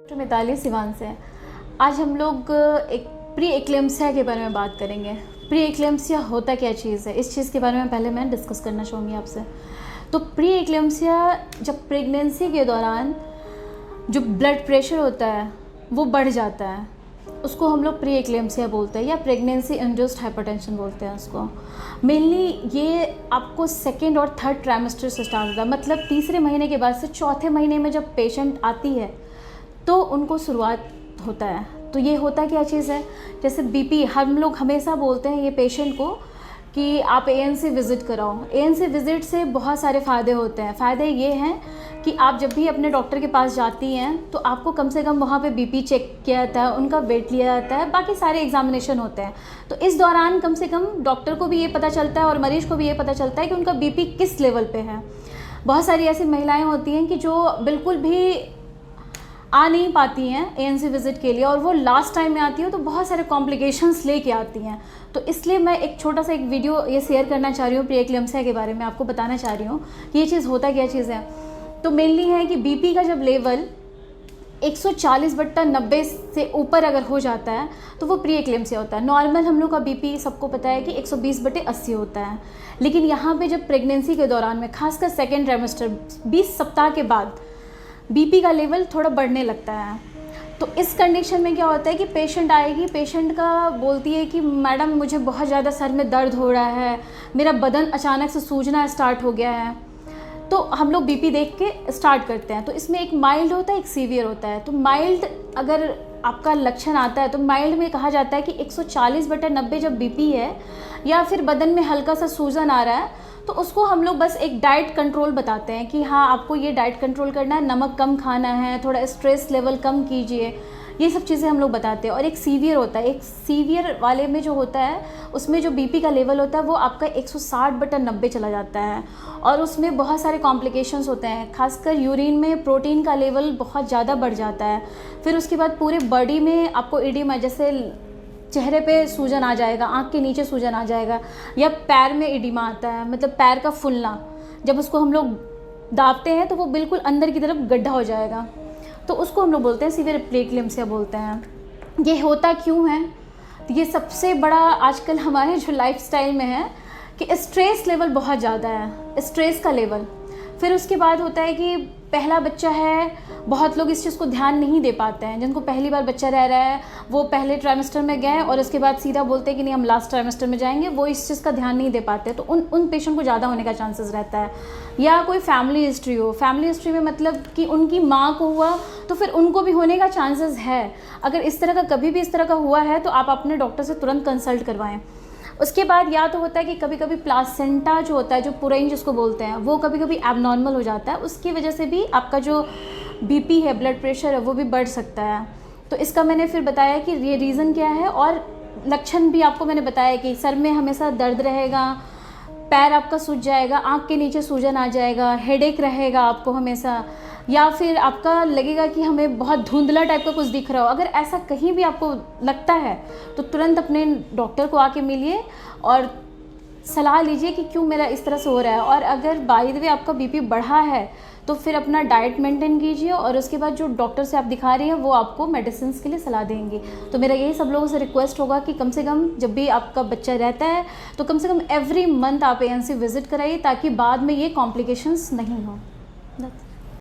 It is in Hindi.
डॉक्टर मिताली सिवान से। आज हम लोग एक प्री एक्लेम्सिया के बारे में बात करेंगे। प्री एक्लेम्सिया होता क्या चीज़ है, इस चीज़ के बारे में पहले मैं डिस्कस करना चाहूँगी आपसे। तो प्री एक्लेम्सिया जब प्रेगनेंसी के दौरान जो ब्लड प्रेशर होता है वो बढ़ जाता है, उसको हम लोग प्री एक्लेम्सिया बोलते हैं या प्रेगनेंसी इंड्यूस्ड हाइपरटेंशन बोलते हैं उसको। मेनली ये आपको सेकेंड और थर्ड ट्राइमेस्टर से स्टार्ट होता है, मतलब तीसरे महीने के बाद से चौथे महीने में जब पेशेंट आती है तो उनको शुरुआत होता है। तो ये होता क्या चीज़ है, जैसे बीपी, हम लोग हमेशा बोलते हैं ये पेशेंट को कि आप एएनसी विज़िट कराओ। एएनसी विज़िट से बहुत सारे फ़ायदे होते हैं। फ़ायदे ये हैं कि आप जब भी अपने डॉक्टर के पास जाती हैं तो आपको कम से कम वहाँ पे बीपी चेक किया जाता है, उनका वेट लिया जाता है, बाकी सारे एग्जामिनेशन होते हैं। तो इस दौरान कम से कम डॉक्टर को भी ये पता चलता है और मरीज़ को भी ये पता चलता है कि उनका बीपी किस लेवल पे है। बहुत सारी ऐसी महिलाएं होती हैं कि जो बिल्कुल भी आ नहीं पाती हैं एएनसी विज़िट के लिए और वो लास्ट टाइम में आती है तो बहुत सारे कॉम्प्लिकेशंस लेके आती हैं। तो इसलिए मैं एक छोटा सा एक वीडियो ये शेयर करना चाह रही हूँ प्री एक्लेम्सिया के बारे में, आपको बताना चाह रही हूँ कि ये चीज़ होता क्या चीज़ है। तो मेनली है कि बीपी का जब लेवल 140/90 से ऊपर अगर हो जाता है तो वो प्री एक्लेम्सिया होता है। नॉर्मल हम लोग का बीपी सबको पता है कि 120/80 होता है, लेकिन यहाँ पे जब प्रेगनेंसी के दौरान में खासकर सेकेंड ट्राइमेस्टर 20 सप्ताह के बाद बीपी का लेवल थोड़ा बढ़ने लगता है। तो इस कंडीशन में क्या होता है कि पेशेंट आएगी, पेशेंट का बोलती है कि मैडम मुझे बहुत ज़्यादा सर में दर्द हो रहा है, मेरा बदन अचानक से सूजना स्टार्ट हो गया है। तो हम लोग बीपी देख के स्टार्ट करते हैं। तो इसमें एक माइल्ड होता है, एक सीवियर होता है। तो माइल्ड अगर आपका लक्षण आता है तो माइल्ड में कहा जाता है कि 140/90 जब बीपी है या फिर बदन में हल्का सा सूजन आ रहा है तो उसको हम लोग बस एक डाइट कंट्रोल बताते हैं कि हाँ आपको ये डाइट कंट्रोल करना है, नमक कम खाना है, थोड़ा स्ट्रेस लेवल कम कीजिए, ये सब चीज़ें हम लोग बताते हैं। और एक सीवियर होता है, एक सीवियर वाले में जो होता है उसमें जो बीपी का लेवल होता है वो आपका 160/90 चला जाता है और उसमें बहुत सारे कॉम्प्लिकेशंस होते हैं। खासकर यूरिन में प्रोटीन का लेवल बहुत ज़्यादा बढ़ जाता है। फिर उसके बाद पूरे बॉडी में आपको एडिमा, जैसे चेहरे पे सूजन आ जाएगा, आँख के नीचे सूजन आ जाएगा, या पैर में एडिमा आता है, मतलब पैर का फूलना, जब उसको हम लोग दाबते हैं तो वो बिल्कुल अंदर की तरफ गड्ढा हो जाएगा। तो उसको हम लोग बोलते हैं सीवियर प्री एक्लेम्सिया बोलते हैं। ये होता क्यों है, तो ये सबसे बड़ा आजकल हमारे जो लाइफस्टाइल में है कि स्ट्रेस लेवल बहुत ज़्यादा है, स्ट्रेस का लेवल। फिर उसके बाद होता है कि पहला बच्चा है, बहुत लोग इस चीज़ को ध्यान नहीं दे पाते हैं। जिनको पहली बार बच्चा रह रहा है वो पहले ट्राइमेस्टर में गए और उसके बाद सीधा बोलते हैं कि नहीं हम लास्ट ट्राइमेस्टर में जाएंगे, वो इस चीज़ का ध्यान नहीं दे पाते। तो उन पेशेंट को ज़्यादा होने का चांसेस रहता है। या कोई फैमिली हिस्ट्री हो, फैमिली हिस्ट्री में मतलब कि उनकी माँ को हुआ तो फिर उनको भी होने का चांसेस है। अगर इस तरह का कभी भी इस तरह का हुआ है तो आप अपने डॉक्टर से तुरंत कंसल्ट करवाएं। उसके बाद या तो होता है कि कभी कभी प्लासेंटा जो होता है, जो पुरैन जिसको बोलते हैं, वो कभी कभी एबनॉर्मल हो जाता है। उसकी वजह से भी आपका जो बीपी है, ब्लड प्रेशर है, वो भी बढ़ सकता है। तो इसका मैंने फिर बताया कि ये रीज़न क्या है और लक्षण भी आपको मैंने बताया कि सर में हमेशा दर्द रहेगा, पैर आपका सूज जाएगा, आँख के नीचे सूजन आ जाएगा, हेडेक रहेगा आपको हमेशा, या फिर आपका लगेगा कि हमें बहुत धुंधला टाइप का कुछ दिख रहा हो। अगर ऐसा कहीं भी आपको लगता है तो तुरंत अपने डॉक्टर को आके मिलिए और सलाह लीजिए कि क्यों मेरा इस तरह से हो रहा है। और अगर बाय द वे आपका बीपी बढ़ा है तो फिर अपना डाइट मेंटेन कीजिए और उसके बाद जो डॉक्टर से आप दिखा रही हैं वो आपको मेडिसिन के लिए सलाह देंगे। तो मेरा यही सब लोगों से रिक्वेस्ट होगा कि कम से कम जब भी आपका बच्चा रहता है तो कम से कम एवरी मंथ आप एएनसी विज़िट कराइए ताकि बाद में ये कॉम्प्लिकेशंस नहीं हो।